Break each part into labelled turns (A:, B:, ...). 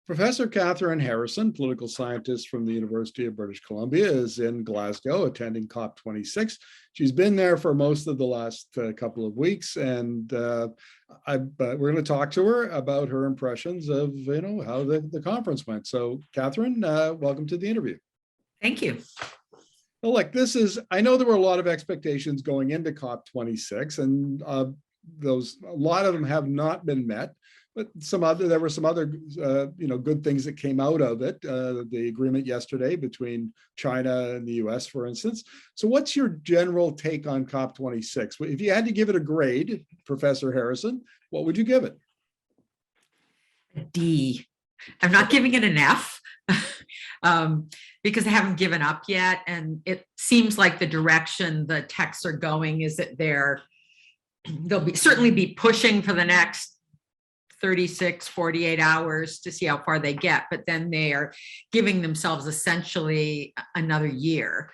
A: Professor Kathryn Harrison, political scientist from the University of British Columbia, is in Glasgow attending COP26. She's been there for most of the last couple of weeks, and we're going to talk to her about her impressions of how the conference went. So, Kathryn, welcome to the interview.
B: Thank you.
A: Well, I know there were a lot of expectations going into COP26, and a lot of them have not been met. But there were some other, good things that came out of it. The agreement yesterday between China and the U.S., for instance. So, what's your general take on COP26? If you had to give it a grade, Professor Harrison, what would you give it?
B: A D. I'm not giving it an F because I haven't given up yet, and it seems like the direction the texts are going is that they'll certainly be pushing for the next 36, 48 hours to see how far they get, but then they are giving themselves essentially another year,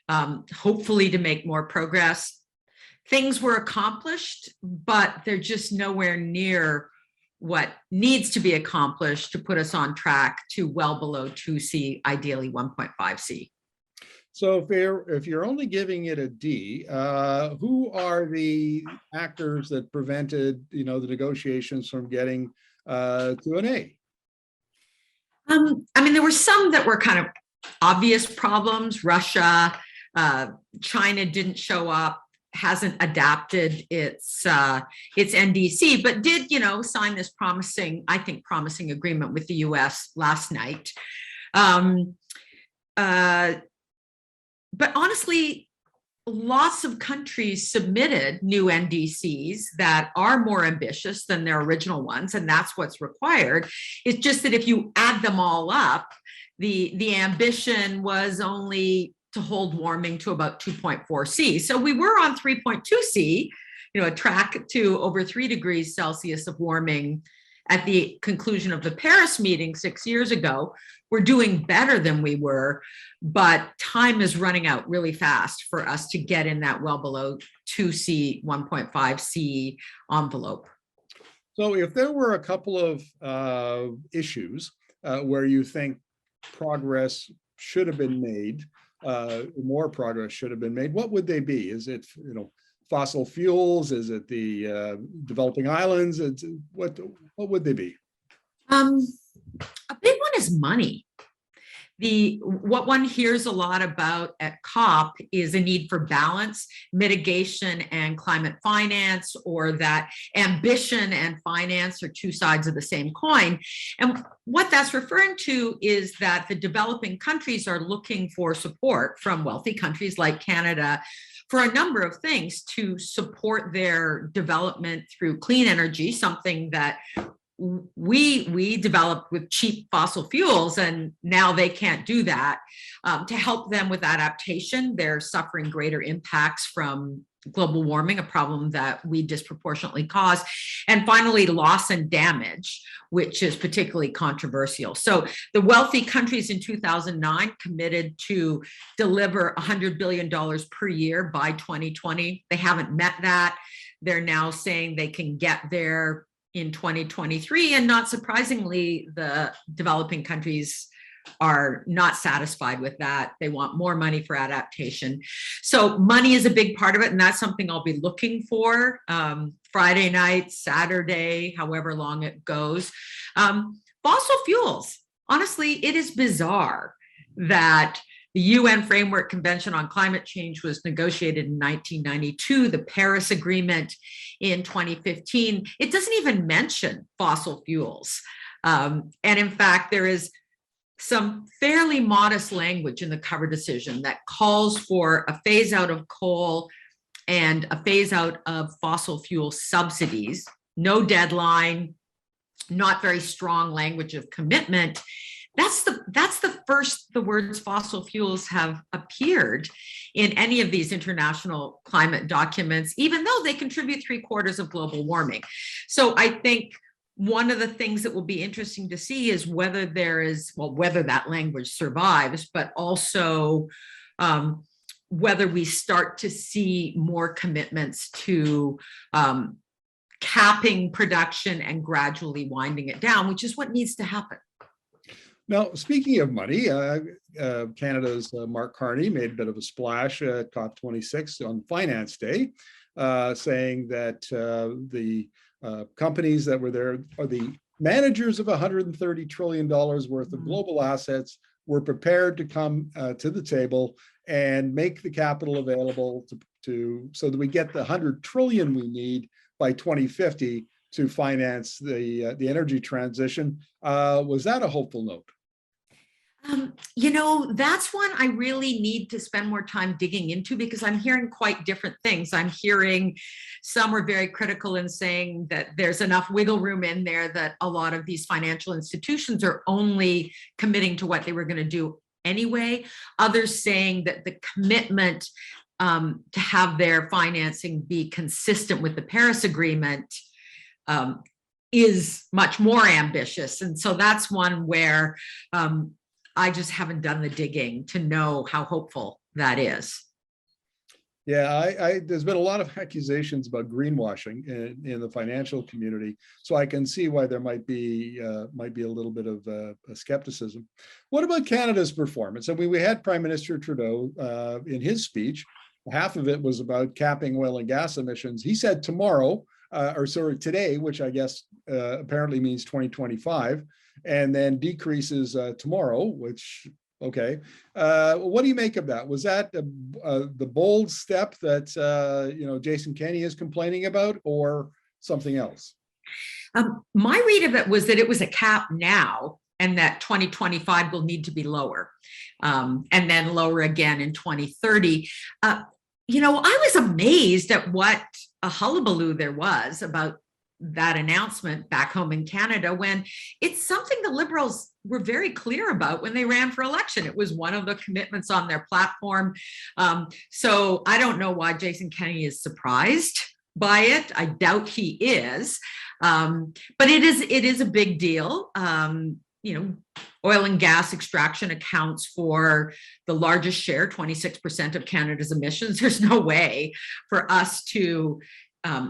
B: hopefully to make more progress. Things were accomplished, but they're just nowhere near what needs to be accomplished to put us on track to well below 2C, ideally 1.5C.
A: So if you're only giving it a D, who are the actors that prevented, the negotiations from getting to an A?
B: There were some that were kind of obvious problems. Russia, China didn't show up, hasn't adapted its NDC, but did, sign this promising agreement with the US last night. But honestly, lots of countries submitted new NDCs that are more ambitious than their original ones, and that's what's required. It's just that if you add them all up, the ambition was only to hold warming to about 2.4C. So we were on 3.2C, a track to over 3 degrees Celsius of warming at the conclusion of the Paris meeting 6 years ago. We're doing better than we were, but time is running out really fast for us to get in that well below 2C, 1.5C envelope.
A: So if there were a couple of issues where you think progress should have been made, more progress should have been made, what would they be? Is it, fossil fuels? Is it the developing islands? What would they be?
B: A big one is money. What one hears a lot about at COP is a need for balance, mitigation, and climate finance, or that ambition and finance are two sides of the same coin. And what that's referring to is that the developing countries are looking for support from wealthy countries like Canada for a number of things to support their development through clean energy, something that we developed with cheap fossil fuels, and now they can't do that. To help them with adaptation, they're suffering greater impacts from global warming, a problem that we disproportionately cause. And finally, loss and damage, which is particularly controversial. So the wealthy countries in 2009 committed to deliver $100 billion per year by 2020. They haven't met that. They're now saying they can get there in 2023, and not surprisingly, the developing countries are not satisfied with that. They want more money for adaptation. So money is a big part of it, and that's something I'll be looking for Friday night, Saturday, however long it goes. Fossil fuels, honestly, it is bizarre that the UN Framework Convention on Climate Change was negotiated in 1992, the Paris Agreement in 2015. It doesn't even mention fossil fuels. And in fact, there is some fairly modest language in the cover decision that calls for a phase out of coal and a phase out of fossil fuel subsidies. No deadline, not very strong language of commitment. That's the first the words fossil fuels have appeared in any of these international climate documents, even though they contribute 3/4 of global warming. So I think one of the things that will be interesting to see is whether whether that language survives, but also whether we start to see more commitments to capping production and gradually winding it down, which is what needs to happen.
A: Now, speaking of money, Canada's Mark Carney made a bit of a splash at COP26 on Finance Day, saying that the companies that were there are the managers of $130 trillion worth of global assets were prepared to come to the table and make the capital available so that we get the 100 trillion we need by 2050 to finance the energy transition. Was that a hopeful note?
B: That's one I really need to spend more time digging into, because I'm hearing quite different things. I'm hearing some are very critical in saying that there's enough wiggle room in there that a lot of these financial institutions are only committing to what they were going to do anyway. Others saying that the commitment to have their financing be consistent with the Paris Agreement is much more ambitious. And so that's one where I just haven't done the digging to know how hopeful that is.
A: Yeah, there's been a lot of accusations about greenwashing in the financial community, so I can see why there might be a little bit of a skepticism. What about Canada's performance? I mean, we had Prime Minister Trudeau in his speech. Half of it was about capping oil and gas emissions. He said today, which I guess apparently means 2025, and then decreases tomorrow, which, okay. What do you make of that? Was that the bold step that, Jason Kenney is complaining about, or something else?
B: My read of it was that it was a cap now, and that 2025 will need to be lower, and then lower again in 2030. I was amazed at what a hullabaloo there was about that announcement back home in Canada, when it's something the Liberals were very clear about when they ran for election. It was one of the commitments on their platform. So I don't know why Jason Kenney is surprised by it. I doubt he is, but it is a big deal. Oil and gas extraction accounts for the largest share, 26% of Canada's emissions. There's no way for us to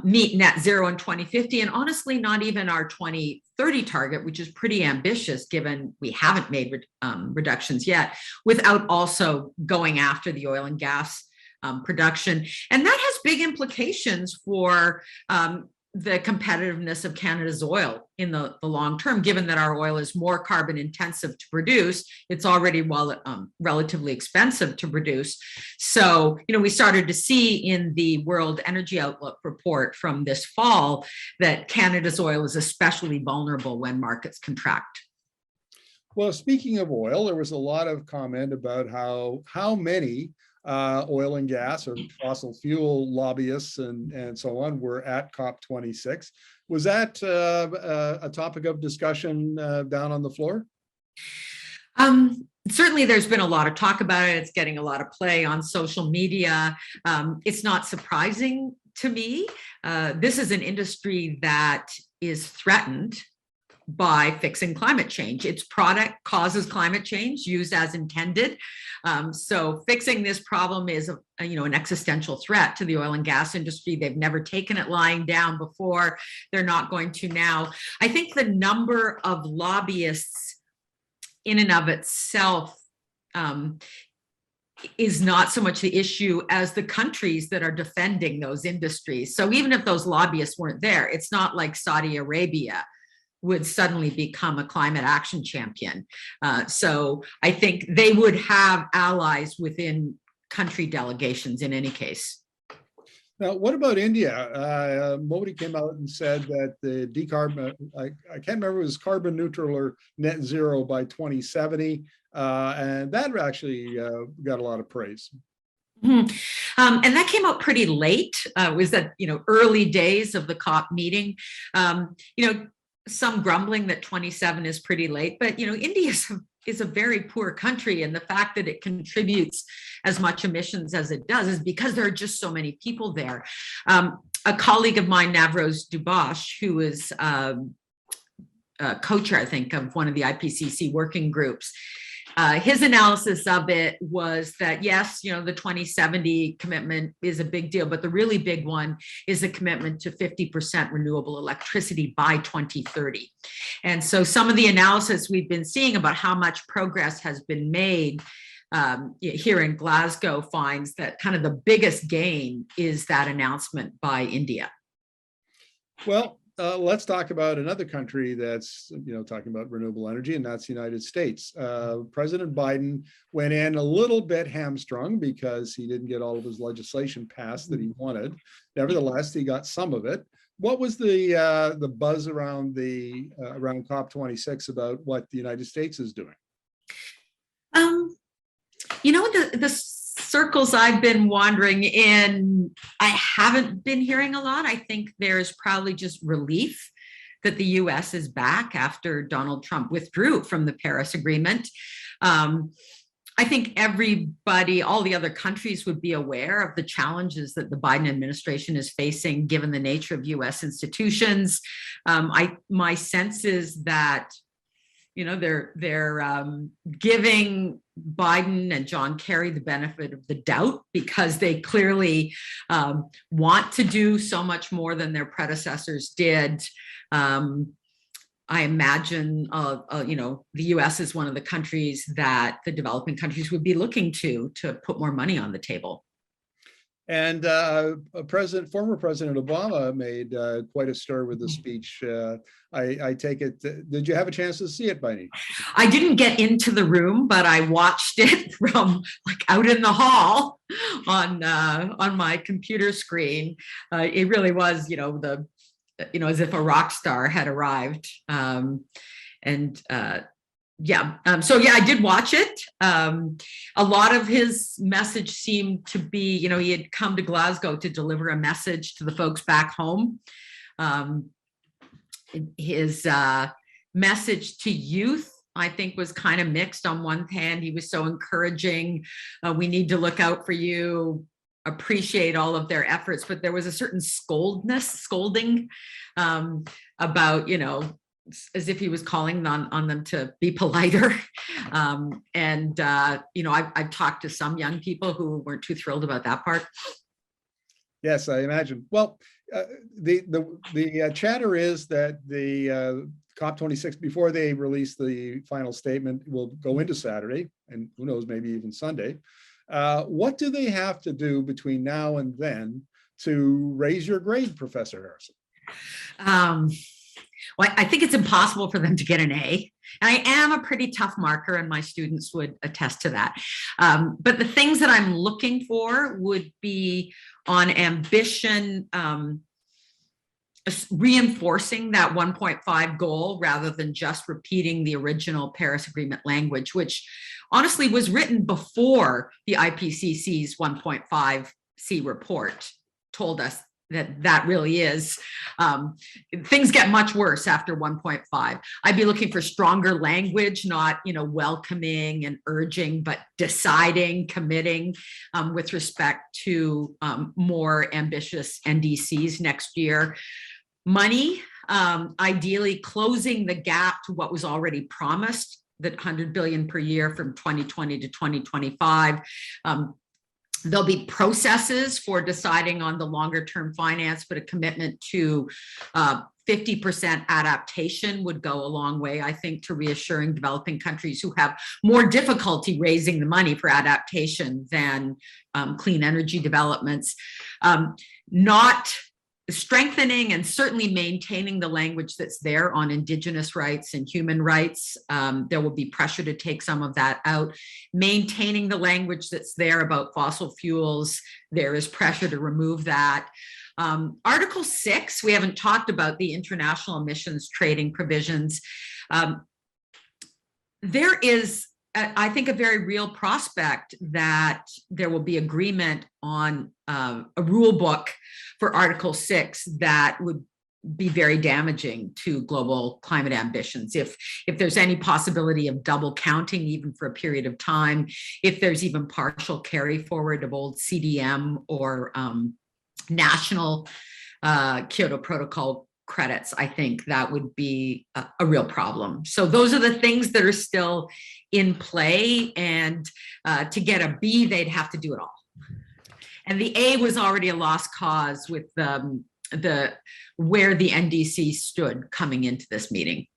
B: meet net zero in 2050, and honestly, not even our 2030 target, which is pretty ambitious given we haven't made reductions yet, without also going after the oil and gas production. And that has big implications for the competitiveness of Canada's oil in the long term, given that our oil is more carbon intensive to produce. It's already relatively expensive to produce. So, we started to see in the World Energy Outlook report from this fall that Canada's oil is especially vulnerable when markets contract.
A: Well, speaking of oil, there was a lot of comment about how many oil and gas or fossil fuel lobbyists and so on were at COP26. Was that a topic of discussion down on the floor?
B: Certainly there's been a lot of talk about it. It's getting a lot of play on social media. It's not surprising to me. This is an industry that is threatened by fixing climate change. Its product causes climate change, used as intended. So fixing this problem is an existential threat to the oil and gas industry. They've never taken it lying down before. They're not going to now. I think the number of lobbyists in and of itself is not so much the issue as the countries that are defending those industries. So even if those lobbyists weren't there, it's not like Saudi Arabia would suddenly become a climate action champion. So I think they would have allies within country delegations in any case.
A: Now, what about India? Modi came out and said that the I can't remember if it was carbon neutral or net zero by 2070. And that actually got a lot of praise.
B: Mm-hmm. And that came out pretty late. Was that, early days of the COP meeting. Some grumbling that 27 is pretty late, but India is a very poor country, and the fact that it contributes as much emissions as it does is because there are just so many people there. A colleague of mine, Navroz Dubash, who is co-chair, I think, of one of the IPCC working groups, his analysis of it was that, yes, you know, the 2070 commitment is a big deal, but the really big one is a commitment to 50% renewable electricity by 2030. And so some of the analysis we've been seeing about how much progress has been made here in Glasgow finds that kind of the biggest gain is that announcement by India.
A: Well, let's talk about another country that's, talking about renewable energy, and that's the United States. President Biden went in a little bit hamstrung because he didn't get all of his legislation passed that he wanted. Nevertheless, he got some of it. What was the buzz around around COP26 about what the United States is doing?
B: The circles I've been wandering in, I haven't been hearing a lot. I think there's probably just relief that the US is back after Donald Trump withdrew from the Paris Agreement. I think everybody, all the other countries would be aware of the challenges that the Biden administration is facing, given the nature of US institutions. My sense is that they're giving Biden and John Kerry the benefit of the doubt because they clearly want to do so much more than their predecessors did. I imagine, the U.S. is one of the countries that the developing countries would be looking to put more money on the table.
A: And former President Obama made quite a stir with the speech. I take it, did you have a chance to see it by any chance?
B: I didn't get into the room, but I watched it from out in the hall on my computer screen. It really was, as if a rock star had arrived. I did watch it. A lot of his message seemed to be, he had come to Glasgow to deliver a message to the folks back home. His message to youth, I think, was kind of mixed. On one hand, he was so encouraging. We need to look out for you, appreciate all of their efforts, but there was a certain scolding about, as if he was calling on them to be politer. I've talked to some young people who weren't too thrilled about that part.
A: Yes, I imagine. Well, the chatter is that the COP26, before they release the final statement, will go into Saturday, and who knows, maybe even Sunday. What do they have to do between now and then to raise your grade, Professor Harrison?
B: Well, I think it's impossible for them to get an A. And I am a pretty tough marker, and my students would attest to that. But the things that I'm looking for would be on ambition, reinforcing that 1.5 goal rather than just repeating the original Paris Agreement language, which honestly was written before the IPCC's 1.5C report told us that really is. Things get much worse after 1.5. I'd be looking for stronger language, not welcoming and urging, but deciding, committing with respect to more ambitious NDCs next year. Money, ideally closing the gap to what was already promised, that 100 billion per year from 2020 to 2025. There'll be processes for deciding on the longer term finance, but a commitment to 50% adaptation would go a long way, I think, to reassuring developing countries who have more difficulty raising the money for adaptation than clean energy developments. Not strengthening and certainly maintaining the language that's there on Indigenous rights and human rights. There will be pressure to take some of that out. Maintaining the language that's there about fossil fuels, there is pressure to remove that. Article 6, we haven't talked about the international emissions trading provisions. There is, I think, a very real prospect that there will be agreement on a rule book for Article 6 that would be very damaging to global climate ambitions. If there's any possibility of double counting, even for a period of time, if there's even partial carry forward of old CDM or national Kyoto Protocol credits, I think that would be a real problem. So those are the things that are still in play, and to get a B, they'd have to do it all. And the A was already a lost cause with where the NDC stood coming into this meeting.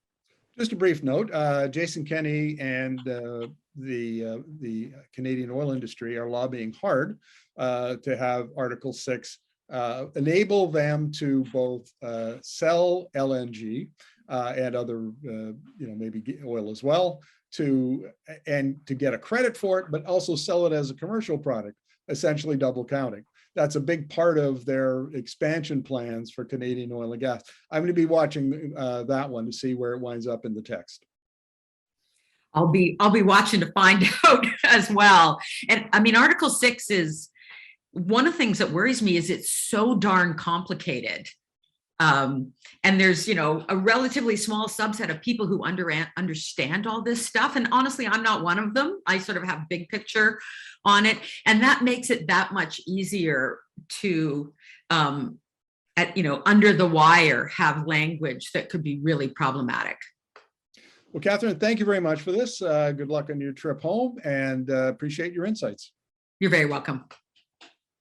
A: Just a brief note, Jason Kenney and the Canadian oil industry are lobbying hard to have Article 6 enable them to both sell LNG and other, maybe oil as well, to get a credit for it, but also sell it as a commercial product, essentially double counting. That's a big part of their expansion plans for Canadian oil and gas. I'm going to be watching that one to see where it winds up in the text.
B: I'll be watching to find out as well. And I mean, Article 6 is one of the things that worries me is it's so darn complicated. And there's, a relatively small subset of people who understand all this stuff. And honestly, I'm not one of them. I sort of have big picture on it. And that makes it that much easier to, under the wire, have language that could be really problematic.
A: Well, Kathryn, thank you very much for this. Good luck on your trip home, and appreciate your insights.
B: You're very welcome.